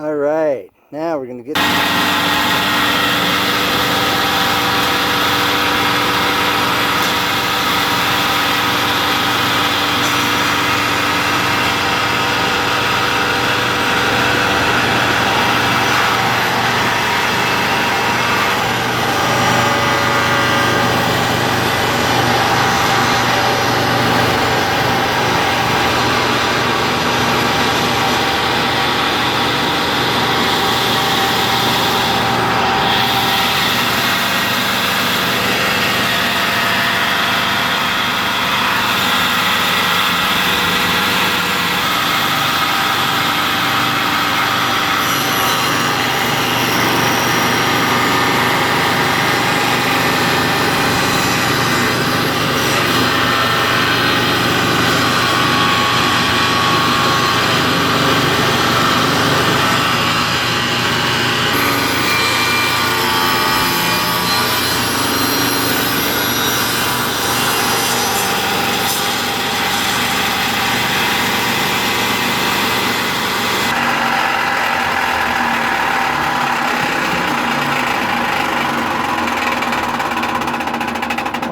All right, now we're going to get...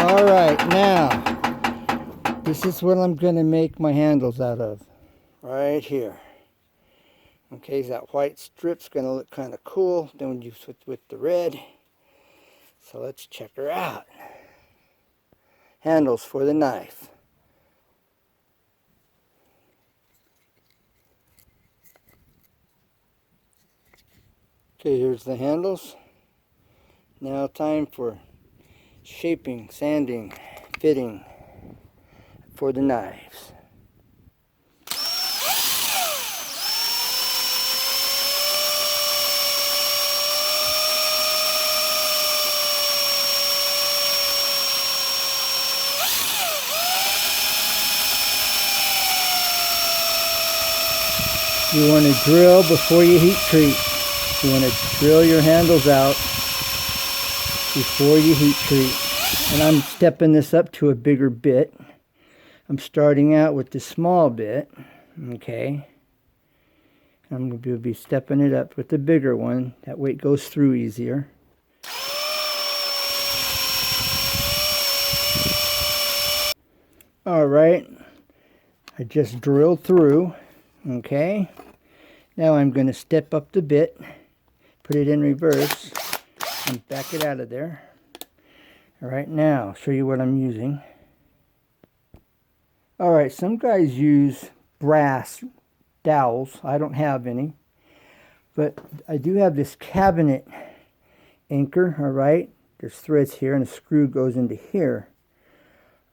Alright, now, this is what I'm going to make my handles out of. Right here. Okay, that white strip's going to look kind of cool. Then when you switch with the red. So let's check her out. Handles for the knife. Okay, here's the handles. Now time for shaping, sanding, fitting for the knives. You want to drill before you heat treat. You want to drill your handles out before you heat treat. And I'm stepping this up to a bigger bit. I'm starting out with the small bit, okay. I'm going to be stepping it up with the bigger one. That way it goes through easier. Alright, I just drilled through, okay. Now I'm going to step up the bit, put it in reverse, and back it out of there. Alright, now I'll show you what I'm using. Alright, some guys use brass dowels. I don't have any. But I do have this cabinet anchor, alright. There's threads here and a screw goes into here.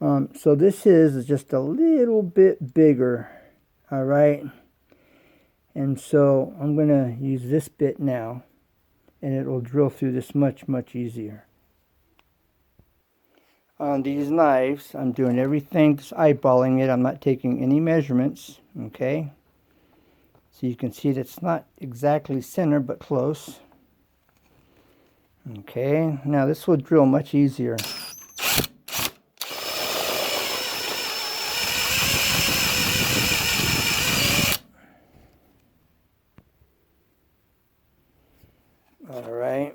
So this is just a little bit bigger, alright. And so I'm going to use this bit now. And it will drill through this much easier. On these knives, I'm doing everything, just eyeballing it. I'm not taking any measurements, okay? So you can see that's not exactly center, but close. Okay, now this will drill much easier. All right.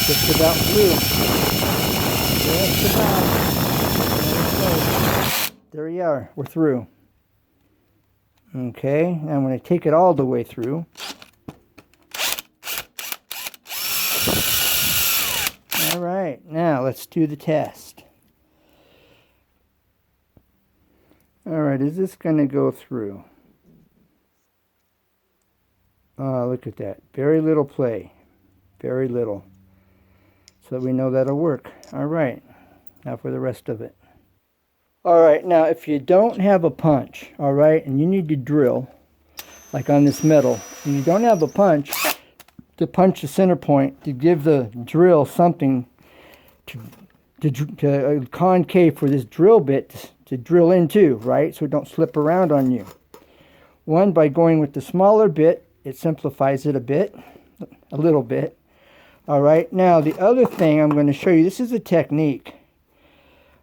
Just about through. Just about. There you are. We're through. Okay. Now I'm going to take it all the way through. All right. Now let's do the test. All right. Is this going to go through? Oh, look at that. Very little play. Very little. So that we know that'll work. All right. Now for the rest of it. All right. Now if you don't have a punch, all right, and you need to drill, like on this metal, and you don't have a punch to punch the center point to give the drill something to concave for this drill bit to drill into, right? So it don't slip around on you. One, by going with the smaller bit, it simplifies it a little bit. All right, now the other thing I'm going to show you, this is a technique.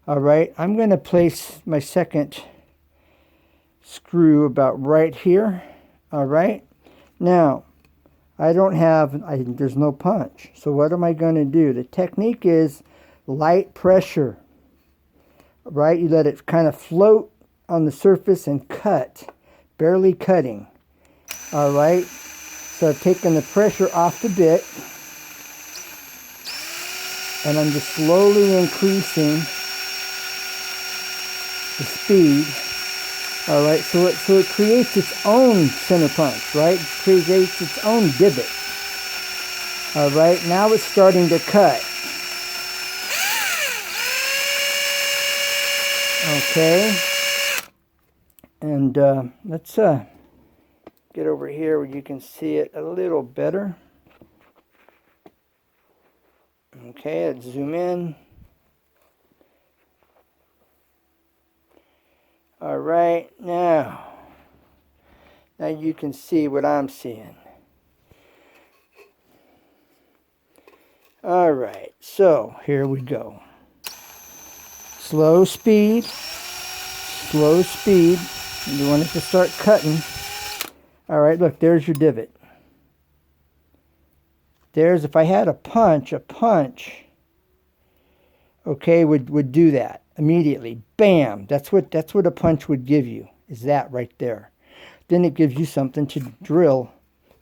All right, I'm going to place my second screw about right here. All right, now I don't have, there's no punch. So what am I going to do? The technique is light pressure. Right, you let it kind of float on the surface and cut, barely cutting. All right, so I've taken the pressure off the bit, and I'm just slowly increasing the speed. All right, so it creates its own center punch, right? It creates its own divot. All right, now it's starting to cut. Okay, and let's get over here where you can see it a little better. Okay, let's zoom in. All right, now you can see what I'm seeing. All right, so here we go. Slow speed. You want it to start cutting. All right, look, there's your divot. There's, if I had a punch, okay, would do that immediately. Bam! That's what a punch would give you, is that right there. Then it gives you something to drill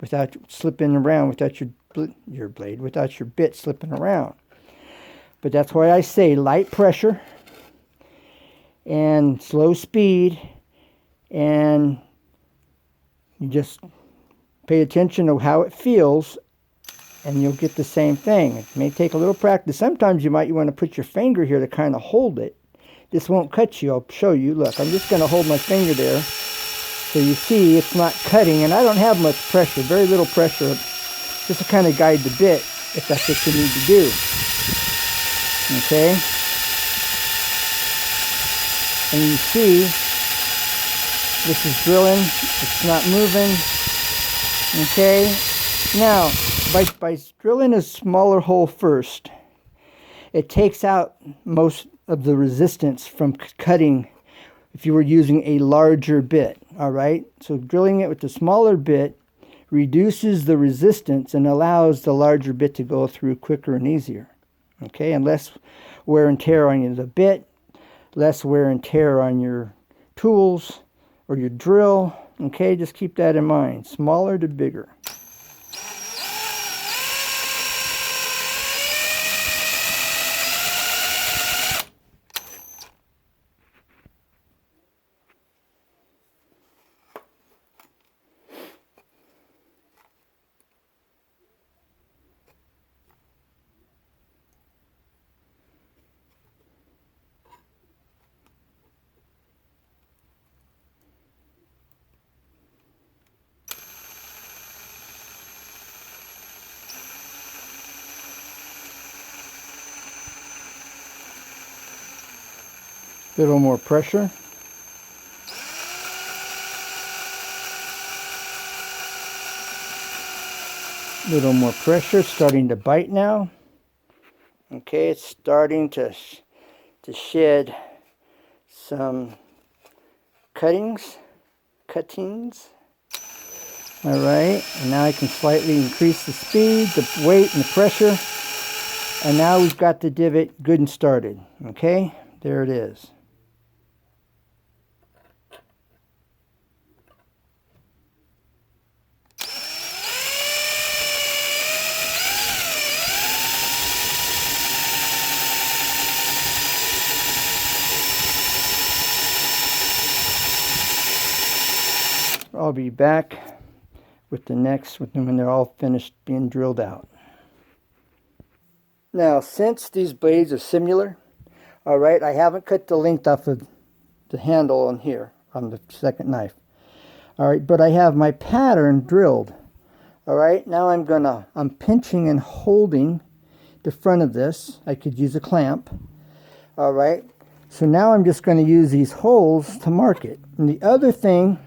without slipping around, without your blade, without your bit slipping around. But that's why I say light pressure and slow speed, and you just pay attention to how it feels, and you'll get the same thing. It may take a little practice. Sometimes you might want to put your finger here to kind of hold it. This won't cut you. I'll show you. Look, I'm just going to hold my finger there so you see it's not cutting, and I don't have much pressure, very little pressure, just to kind of guide the bit if that's what you need to do. Okay? And you see, this is drilling, it's not moving. Okay? Now, by drilling a smaller hole first, it takes out most of the resistance from cutting if you were using a larger bit. All right? So drilling it with the smaller bit reduces the resistance and allows the larger bit to go through quicker and easier. Okay? And less wear and tear on the bit, less wear and tear on your tools or your drill. Okay, just keep that in mind. Smaller to bigger. Little more pressure. Little more pressure, starting to bite now. Okay, it's starting to shed some cuttings. All right, and now I can slightly increase the speed, the weight, and the pressure. And now we've got the divot good and started. Okay, there it is. I'll be back with the next when they're all finished being drilled out. Now, since these blades are similar, all right, I haven't cut the length off of the handle on here on the second knife. All right, but I have my pattern drilled. All right, now I'm pinching and holding the front of this. I could use a clamp. All right, so now I'm just going to use these holes to mark it. And the other thing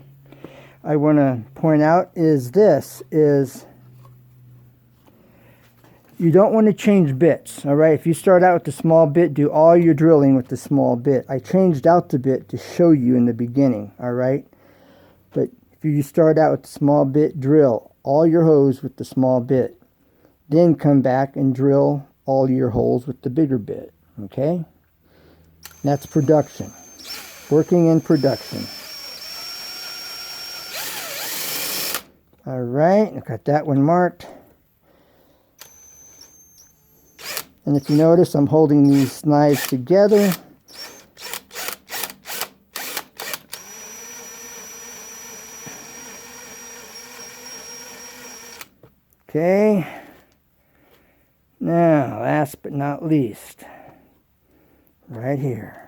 I want to point out is this, is You don't want to change bits, all right? If you start out with the small bit, do all your drilling with the small bit. I changed out the bit to show you in the beginning, all right? But if you start out with the small bit, drill all your holes with the small bit. Then come back and drill all your holes with the bigger bit, okay? That's production. Working in production. All right, I got that one marked. And if you notice, I'm holding these knives together. Okay. Now, last but not least, right here.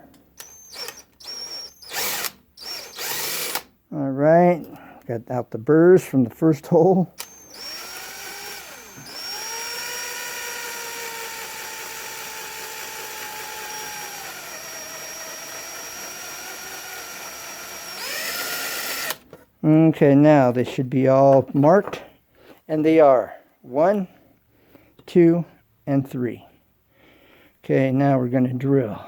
All right, got out the burrs from the first hole. Okay, now they should be all marked, and they are 1, 2, and 3. Okay, now we're going to drill.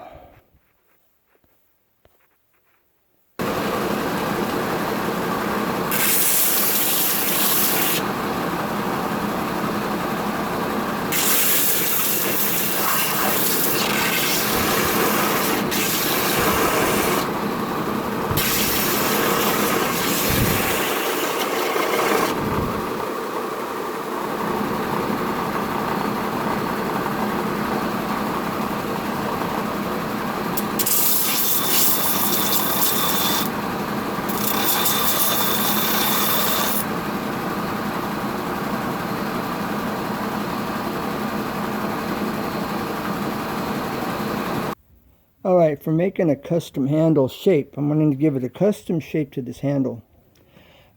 Alright, for making a custom handle shape, I'm going to give it a custom shape to this handle.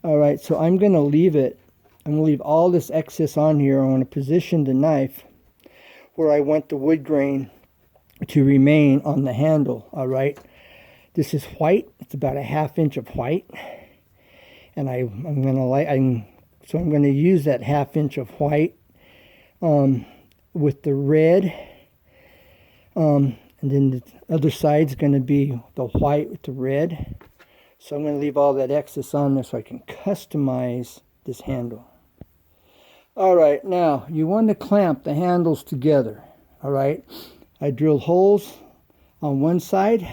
Alright, so I'm going to leave it, I'm going to leave all this excess on here. I want to position the knife where I want the wood grain to remain on the handle. Alright, this is white, it's about a 1/2 inch of white. And I'm going to use that 1/2 inch of white with the red. And then the other side's going to be the white with the red. So I'm going to leave all that excess on there so I can customize this handle. Alright, now you want to clamp the handles together. Alright, I drilled holes on one side.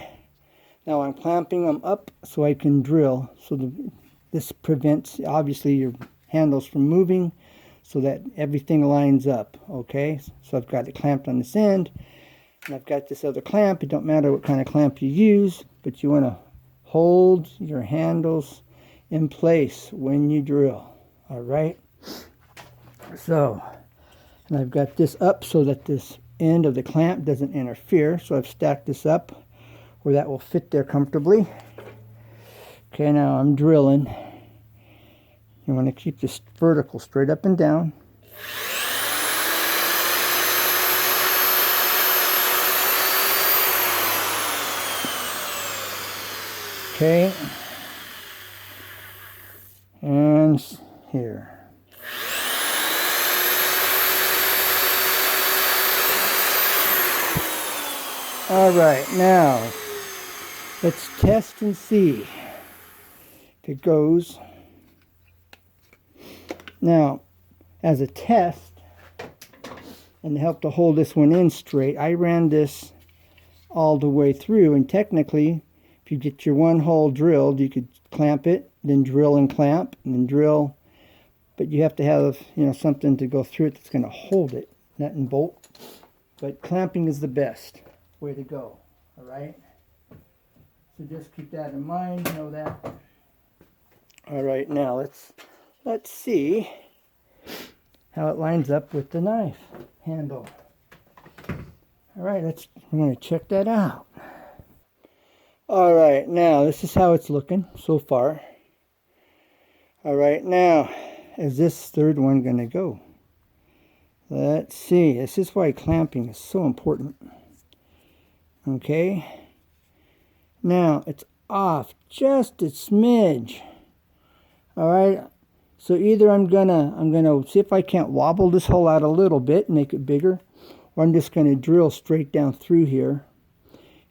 Now I'm clamping them up so I can drill. So this prevents, obviously, your handles from moving so that everything lines up. Okay, so I've got it clamped on this end. And I've got this other clamp. It don't matter what kind of clamp you use, but you want to hold your handles in place when you drill. All right. So, and I've got this up so that this end of the clamp doesn't interfere. So I've stacked this up where that will fit there comfortably. Okay, now I'm drilling. You want to keep this vertical, straight up and down. Okay, and here. All right, now let's test and see if it goes. Now, as a test, and to help to hold this one in straight, I ran this all the way through, and technically, if you get your one hole drilled, you could clamp it, then drill and clamp, and then drill. But you have to have, something to go through it that's going to hold it, nut and bolt. But clamping is the best way to go. All right. So just keep that in mind. Know that. All right. Now let's see how it lines up with the knife handle. All right. We're going to check that out. Alright, now this is how it's looking so far. Alright, now is this third one going to go? Let's see. This is why clamping is so important. Okay. Now it's off just a smidge. Alright, So either I'm gonna see if I can't wobble this hole out a little bit and make it bigger, or I'm just gonna drill straight down through here,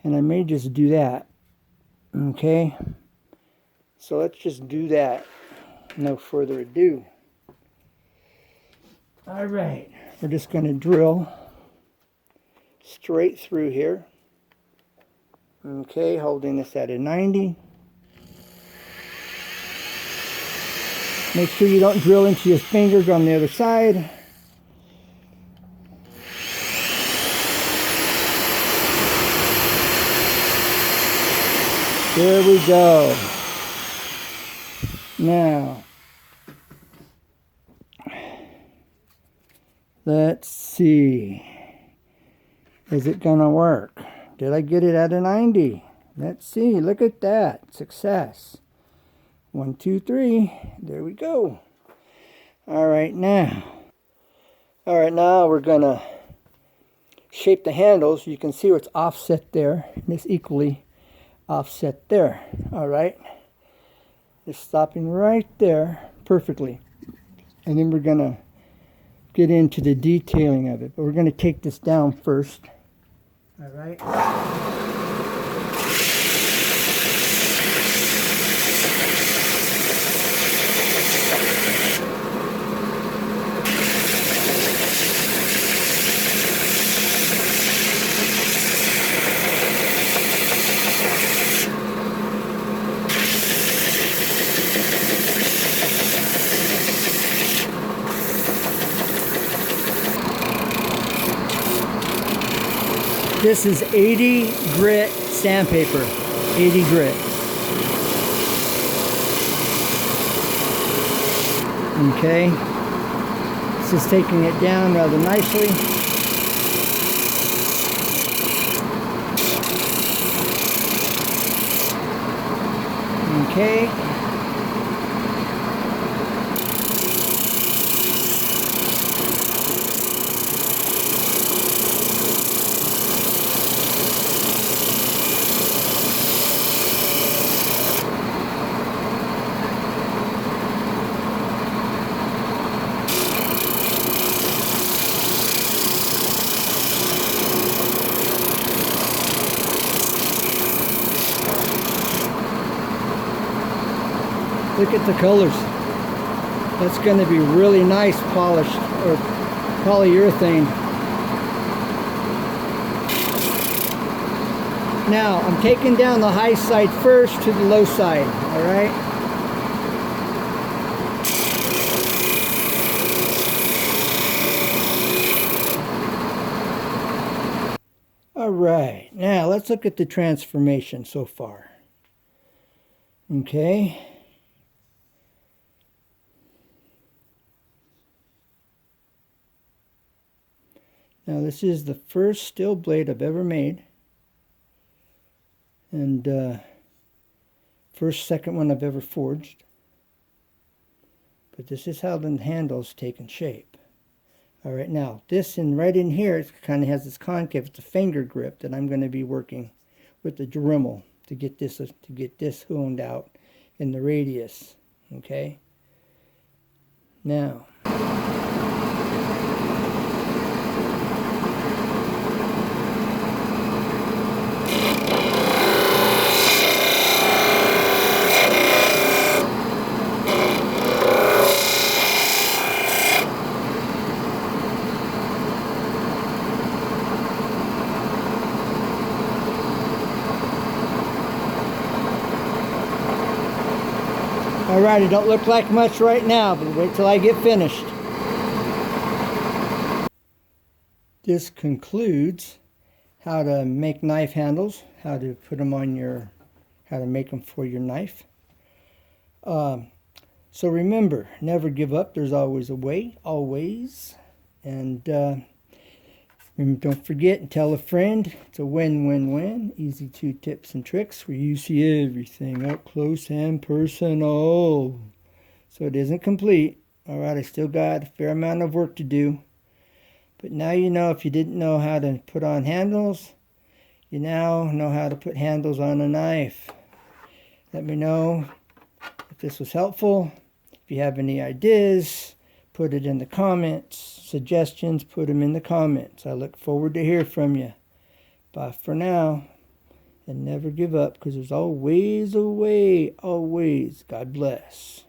and I may just do that. Okay, so let's just do that. No further ado. All right, we're just gonna drill straight through here. Okay, holding this at a 90. Make sure you don't drill into your fingers on the other side. There we go. Now, let's see. Is it gonna work? Did I get it at a 90? Let's see. Look at that. Success. 1, 2, 3. There we go. All right, now we're gonna shape the handles. You can see where it's offset there, and it's equally offset there. All right, just stopping right there perfectly, and then we're gonna get into the detailing of it. But we're gonna take this down first. All right. This is 80 grit sandpaper, 80 grit. Okay, this is taking it down rather nicely. Okay. Look at the colors. That's going to be really nice polished or polyurethane. Now I'm taking down the high side first to the low side. All right. All right. Now let's look at the transformation so far. Okay. Now this is the first steel blade I've ever made, and second one I've ever forged. But this is how the handle's taken shape. All right, now this right in here, it kind of has this concave. It's a finger grip that I'm going to be working with the Dremel to get this honed out in the radius. Okay. Now. Alright, it don't look like much right now, but wait till I get finished. This concludes how to make knife handles, how to put them on how to make them for your knife. So remember, never give up. There's always a way, always. And don't forget and tell a friend. It's a win-win-win. Easy 2 tips and tricks where you see everything up close and personal. So it isn't complete. Alright, I still got a fair amount of work to do. But now you know, if you didn't know how to put on handles, you now know how to put handles on a knife. Let me know if this was helpful. If you have any ideas, put it in the comments. Suggestions, put them in the comments. I look forward to hear from you. Bye for now. And never give up, because there's always a way, always. God bless.